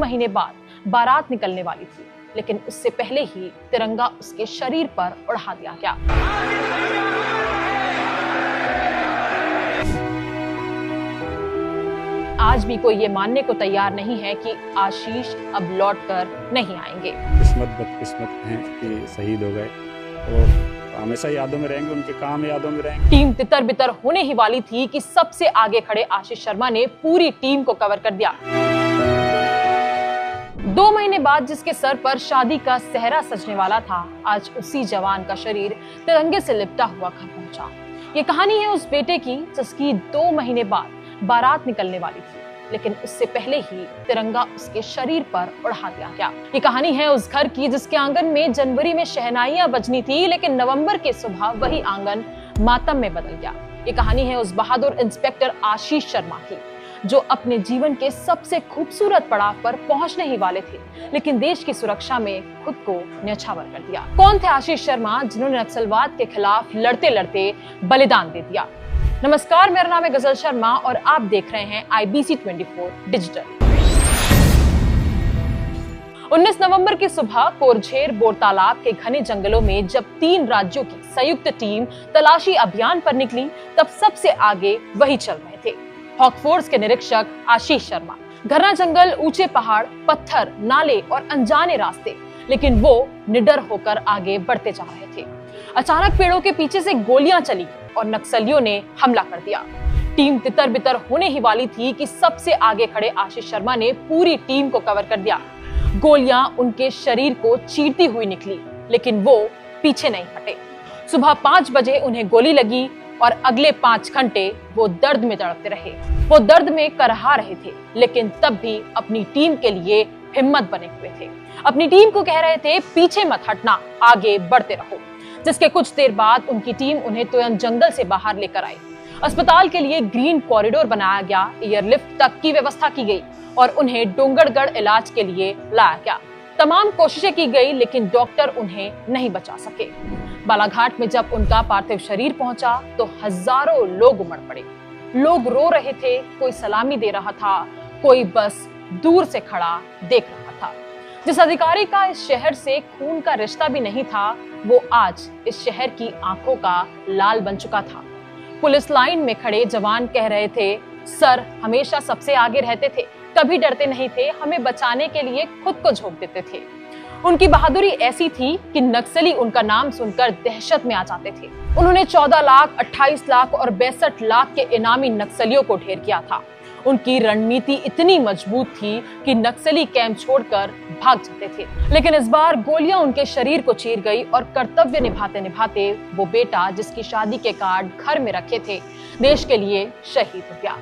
महीने बाद बारात निकलने वाली थी, लेकिन उससे पहले ही तिरंगा उसके शरीर पर उड़ा दिया गया। आज भी कोई ये मानने को तैयार नहीं है कि आशीष अब लौटकर नहीं आएंगे। किस्मत बदकिस्मत हैं कि शहीद हो गए, और हमेशा यादों में रहेंगे, उनके काम यादों में रहेंगे। टीम तितर बितर होने ही वाली थी कि सबसे आगे खड़े आशीष शर्मा ने पूरी टीम को कवर कर दिया। 2 महीने बाद जिसके सर पर शादी का सेहरा सजने वाला था, आज उसी जवान का शरीर तिरंगे से लिपटा हुआ घर पहुंचा। ये कहानी है उस बेटे की जिसकी 2 महीने बाद बारात निकलने वाली थी, लेकिन उससे पहले ही तिरंगा उसके शरीर पर उड़ा दिया गया। ये कहानी है उस घर की जिसके आंगन में जनवरी में शहनाइयां बजनी थी, लेकिन नवंबर की सुबह वही आंगन मातम में बदल गया। ये कहानी है उस बहादुर इंस्पेक्टर आशीष शर्मा की, जो अपने जीवन के सबसे खूबसूरत पड़ाव पर पहुंचने ही वाले थे, लेकिन देश की सुरक्षा में खुद को न्यौछावर कर दिया। कौन थे आशीष शर्मा जिन्होंने नक्सलवाद के खिलाफ लड़ते लड़ते बलिदान दे दिया? नमस्कार, मेरा नाम है गजल शर्मा और आप देख रहे हैं IBC 24 डिजिटल। 19 नवंबर की सुबह कोरझेर बोरतालाब के घने जंगलों में जब 3 राज्यों की संयुक्त टीम तलाशी अभियान पर निकली, तब सबसे आगे वही चल रहे थे, हॉक फोर्स के निरीक्षक आशीष शर्मा। घना जंगल, ऊंचे पहाड़, पत्थर, नाले और अनजाने रास्ते, लेकिन वो निडर होकर आगे बढ़ते जा रहे थे। अचानक पेड़ों के पीछे से गोलियां चली और नक्सलियों ने हमला कर दिया। टीम तितर बितर होने ही वाली थी कि सबसे आगे खड़े आशीष शर्मा ने पूरी टीम को कवर कर दिया। गोलियां उनके शरीर को चीरती हुई निकली, लेकिन वो पीछे नहीं हटे। सुबह 5 बजे उन्हें गोली लगी और अगले 5 घंटे वो दर्द में तड़पते रहे। वो दर्द में करहा रहे थे, लेकिन तब भी अपनी टीम के लिए हिम्मत बने हुए थे। अपनी टीम को कह रहे थे, पीछे मत हटना, आगे बढ़ते रहो। जिसके कुछ देर बाद उनकी टीम उन्हें तुरंत जंगल से बाहर लेकर आई। अस्पताल के लिए ग्रीन कॉरिडोर बनाया गया, एयरलिफ्ट तक की व्यवस्था की गई और उन्हें डोंगरगढ़ इलाज के लिए लाया गया। तमाम कोशिशें की गई, लेकिन डॉक्टर उन्हें नहीं बचा सके। बालाघाट में जब उनका पार्थिव शरीर पहुंचा तो हजारों लोग उमड़ पड़े। लोग रो रहे थे, कोई सलामी दे रहा था, कोई बस दूर से खड़ा देख रहा था। जिस अधिकारी का इस शहर से खून का रिश्ता भी नहीं था, वो आज इस शहर की आंखों का लाल बन चुका था। पुलिस लाइन में खड़े जवान कह रहे थे, सर हमेशा सबसे आगे रहते थे, कभी डरते नहीं थे, हमें बचाने के लिए खुद को झोंक देते थे। उनकी बहादुरी ऐसी थी कि नक्सली उनका नाम सुनकर दहशत में आ जाते थे। उन्होंने 14 लाख, 28 लाख और 62 लाख के इनामी नक्सलियों को ढेर किया था। उनकी रणनीति इतनी मजबूत थी कि नक्सली कैंप छोड़कर भाग जाते थे, लेकिन इस बार गोलियां उनके शरीर को चीर गई और कर्तव्य निभाते निभाते वो बेटा जिसकी शादी के कार्ड घर में रखे थे, देश के लिए शहीद हो गया।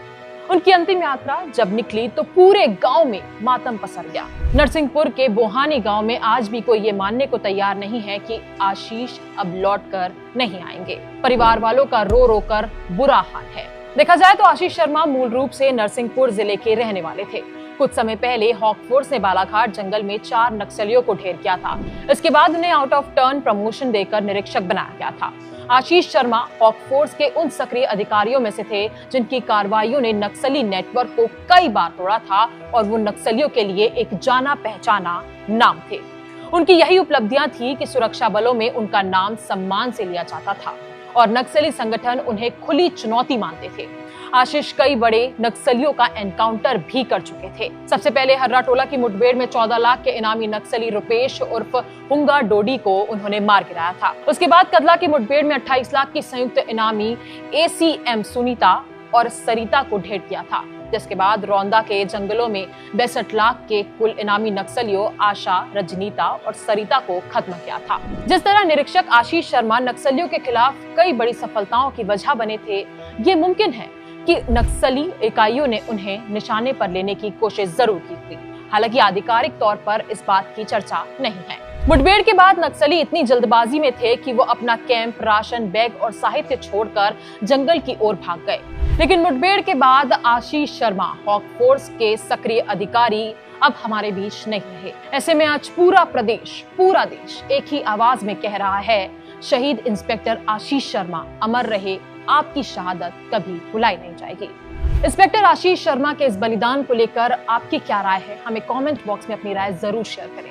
उनकी अंतिम यात्रा जब निकली तो पूरे गांव में मातम पसर गया। नरसिंहपुर के बोहानी गांव में आज भी कोई ये मानने को तैयार नहीं है कि आशीष अब लौटकर नहीं आएंगे। परिवार वालों का रो रो कर बुरा हाल है। देखा जाए तो आशीष शर्मा मूल रूप से नरसिंहपुर जिले के रहने वाले थे। कुछ समय पहले हॉक फोर्स ने बालाघाट जंगल में 4 नक्सलियों को ढेर किया था। इसके बाद उन्हें आउट ऑफ टर्न प्रमोशन देकर निरीक्षक बनाया गया था। आशीष शर्मा हॉक फोर्स के उन सक्रिय अधिकारियों में से थे जिनकी कार्रवाइयों ने नक्सली नेटवर्क को कई बार तोड़ा था और वो नक्सलियों के लिए एक जाना पहचाना नाम थे। उनकी यही उपलब्धियां थी कि सुरक्षा बलों में उनका नाम सम्मान से लिया जाता था और नक्सली संगठन उन्हें खुली चुनौती मानते थे। आशीष कई बड़े नक्सलियों का एनकाउंटर भी कर चुके थे। सबसे पहले हर्रा टोला की मुठभेड़ में 14 लाख के इनामी नक्सली रुपेश उर्फ हुंगा डोडी को उन्होंने मार गिराया था। उसके बाद कदला की मुठभेड़ में 28 लाख की संयुक्त इनामी ACM सुनीता और सरिता को ढेर किया था, जिसके बाद रौंदा के जंगलों में 62 लाख के कुल इनामी नक्सलियों आशा, रजनीता और सरिता को खत्म किया था। जिस तरह निरीक्षक आशीष शर्मा नक्सलियों के खिलाफ कई बड़ी सफलताओं की वजह बने थे, ये मुमकिन है कि नक्सली इकाइयों ने उन्हें निशाने पर लेने की कोशिश जरूर की थी। हालांकि आधिकारिक तौर पर इस बात की चर्चा नहीं है। मुठभेड़ के बाद नक्सली इतनी जल्दबाजी में थे कि वो अपना कैंप, राशन, बैग और साहित्य छोड़कर जंगल की ओर भाग गए। लेकिन मुठभेड़ के बाद आशीष शर्मा, हॉक फोर्स के सक्रिय अधिकारी, अब हमारे बीच नहीं रहे। ऐसे में आज पूरा प्रदेश, पूरा देश एक ही आवाज में कह रहा है, शहीद इंस्पेक्टर आशीष शर्मा अमर रहे, आपकी शहादत कभी भुलाई नहीं जाएगी। इंस्पेक्टर आशीष शर्मा के इस बलिदान को लेकर आपकी क्या राय है? हमें कमेंट बॉक्स में अपनी राय जरूर शेयर करें।